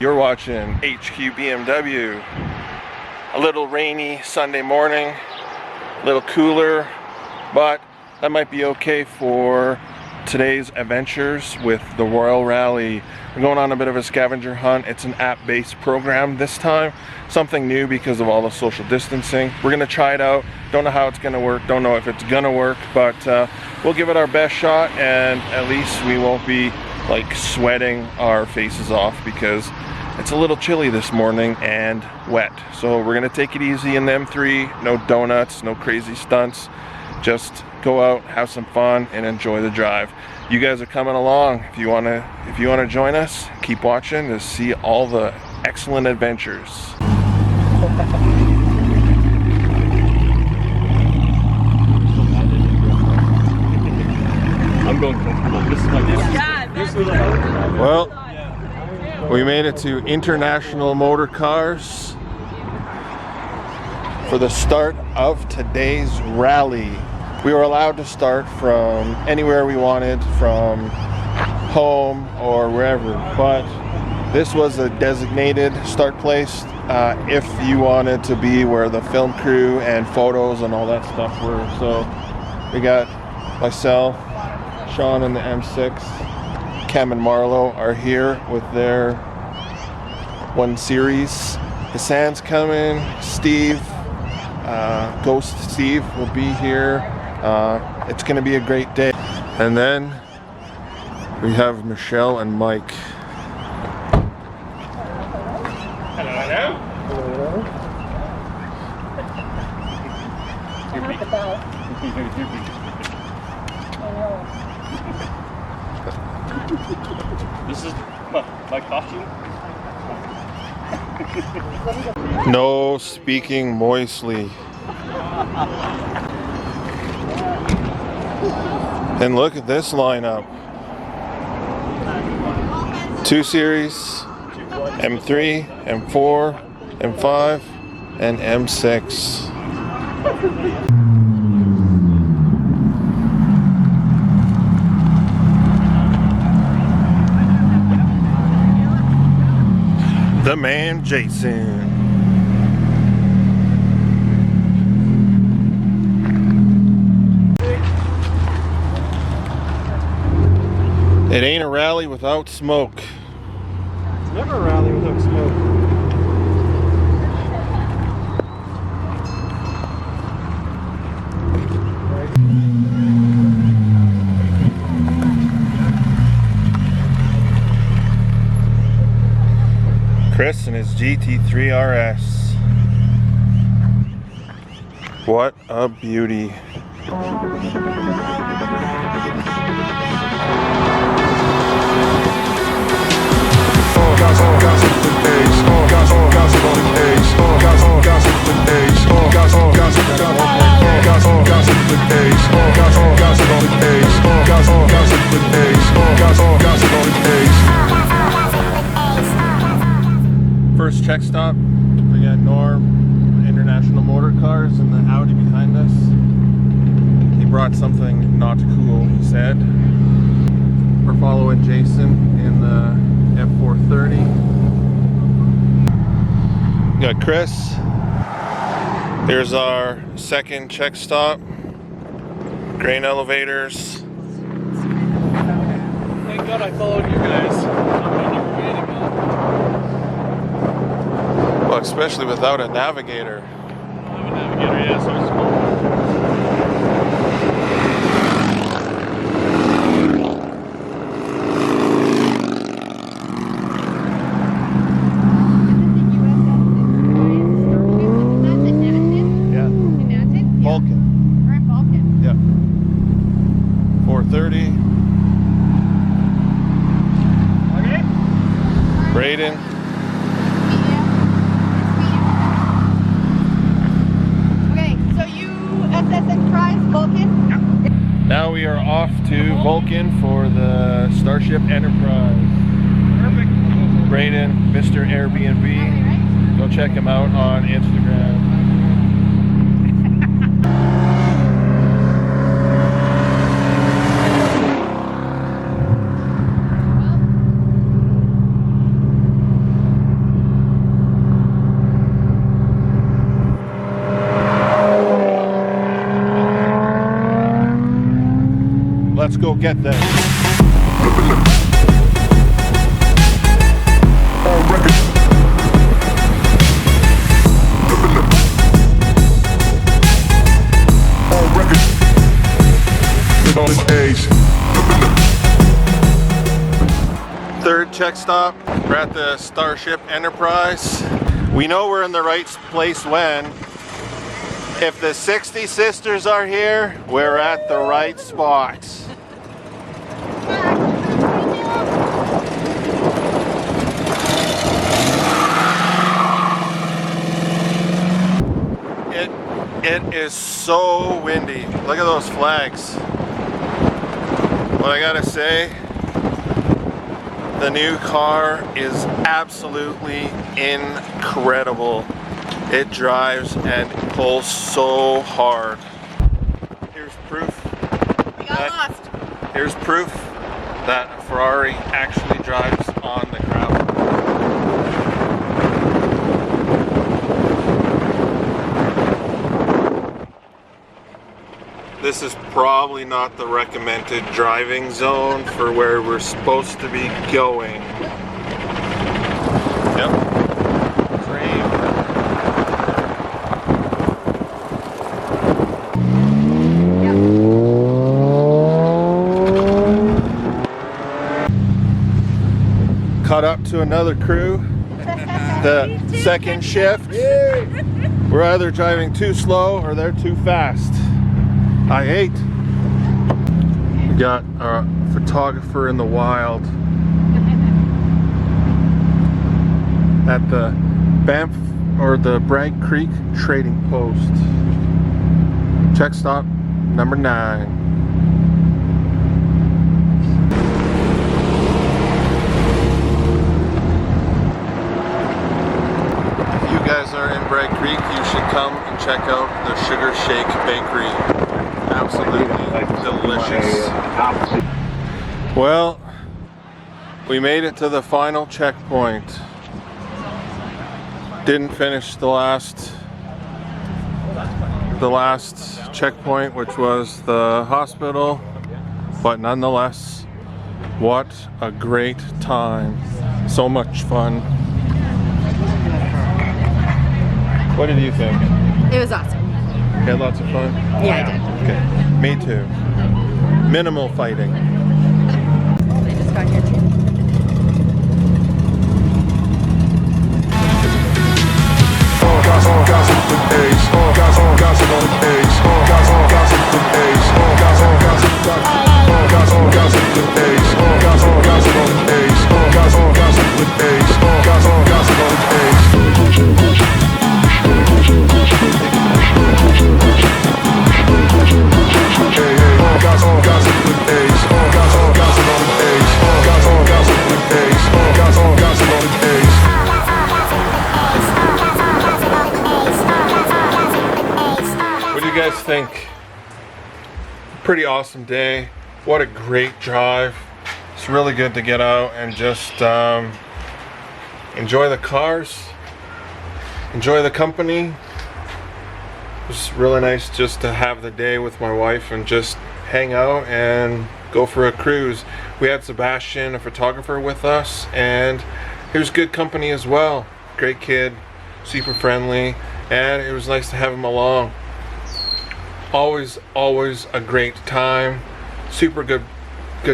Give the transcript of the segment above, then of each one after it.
You're watching HQ BMW. A little rainy Sunday morning, a little cooler, but that might be okay for today's adventures with the Royal Rally. We're going on a bit of a scavenger hunt. It's an app-based program this time. Something new because of all the social distancing. We're gonna try it out. Don't know how it's gonna work. Don't know if it's gonna work, but we'll give it our best shot, and at least we won't be like sweating our faces off because it's a little chilly this morning and wet. So we're gonna take it easy in the M3. No donuts, no crazy stunts. Just go out, have some fun, and enjoy the drive. You guys are coming along. If you wanna join us, keep watching to see all the excellent adventures. I'm going comfortable. This is my Well, we made it to International Motor Cars for the start of today's rally. We were allowed to start from anywhere we wanted, from home or wherever, but this was a designated start place if you wanted to be where the film crew and photos and all that stuff were. So we got myself, Sean in the M6, Cam and Marlo are here with their 1 Series. Hassan's coming, Steve, Ghost Steve will be here. It's gonna be a great day. And then we have Michelle and Mike. Hello, hello. This is my costume. No speaking moistly. And look at this lineup. 2 Series, M3, M4, M5, and M6. The man Jason. It ain't a rally without smoke. It's never a rally without smoke. Chris and his GT3 RS. What a beauty. First check stop, we got Norm, International Motor Cars, and the Audi behind us. He brought something not cool, he said. We're following Jason in the F430. Got Chris. Here's our second check stop. Grain elevators. Thank God I followed you guys. Well, especially without a navigator. I have a navigator, yeah, so it's cool. Vulcan. Right, Vulcan. Yep. 430. Okay. Braden. Okay, so you SSX Prize, Vulcan? Yep. Now we are off to Vulcan for the Starship Enterprise. Perfect. Braden, Mr. Airbnb. Go check him out on Instagram. get this. Third check stop. We're at the Starship Enterprise. We know we're in the right place when, if the 60 sisters are here, we're at the right spot. It is so windy. Look at those flags. What I gotta say, the new car is absolutely incredible. It drives and pulls so hard. Here's proof. We got lost. Here's proof that a Ferrari actually drives on the gravel. This is probably not the recommended driving zone for where we're supposed to be going. Yep. Frame. Caught up to another crew. The second shift. We're either driving too slow or they're too fast. I hate. We got a photographer in the wild at the Banff or the Bragg Creek Trading Post. Check stop number 9. If you guys are in Bragg Creek, you should come and check out the Sugar Shake Bakery. Absolutely delicious. Well, we made it to the final checkpoint. Didn't finish the last checkpoint, which was the hospital, but nonetheless, what a great time. So much fun. What did you think? It was awesome. You had lots of fun? Yeah, I did. Okay, me too. Minimal fighting. I just got here too. Think pretty awesome day. What a great drive. It's really good to get out and just enjoy the cars, enjoy the company. It was really nice just to have the day with my wife and just hang out and go for a cruise. We had Sebastian, a photographer, with us, and he was good company as well. Great kid, super friendly, and it was nice to have him along. Always a great time. Super good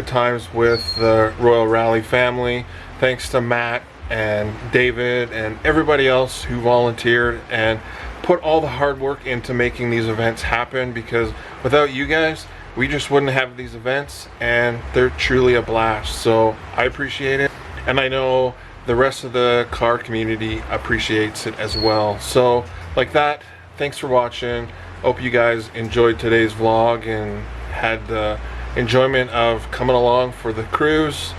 times with the Royal Rally family. Thanks to Matt and David and everybody else who volunteered and put all the hard work into making these events happen, because without you guys, we just wouldn't have these events, and they're truly a blast. So I appreciate it, and I know the rest of the car community appreciates it as well. So like that, thanks for watching. Hope you guys enjoyed today's vlog and had the enjoyment of coming along for the cruise.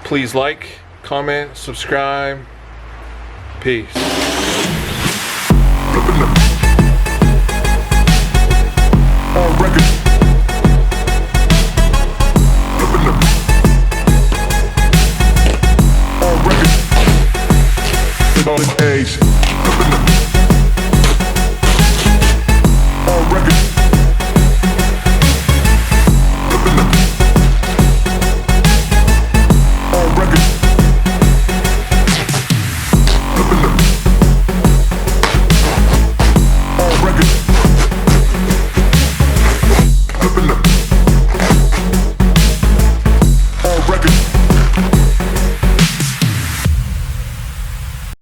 Please like, comment, subscribe. Peace. All records.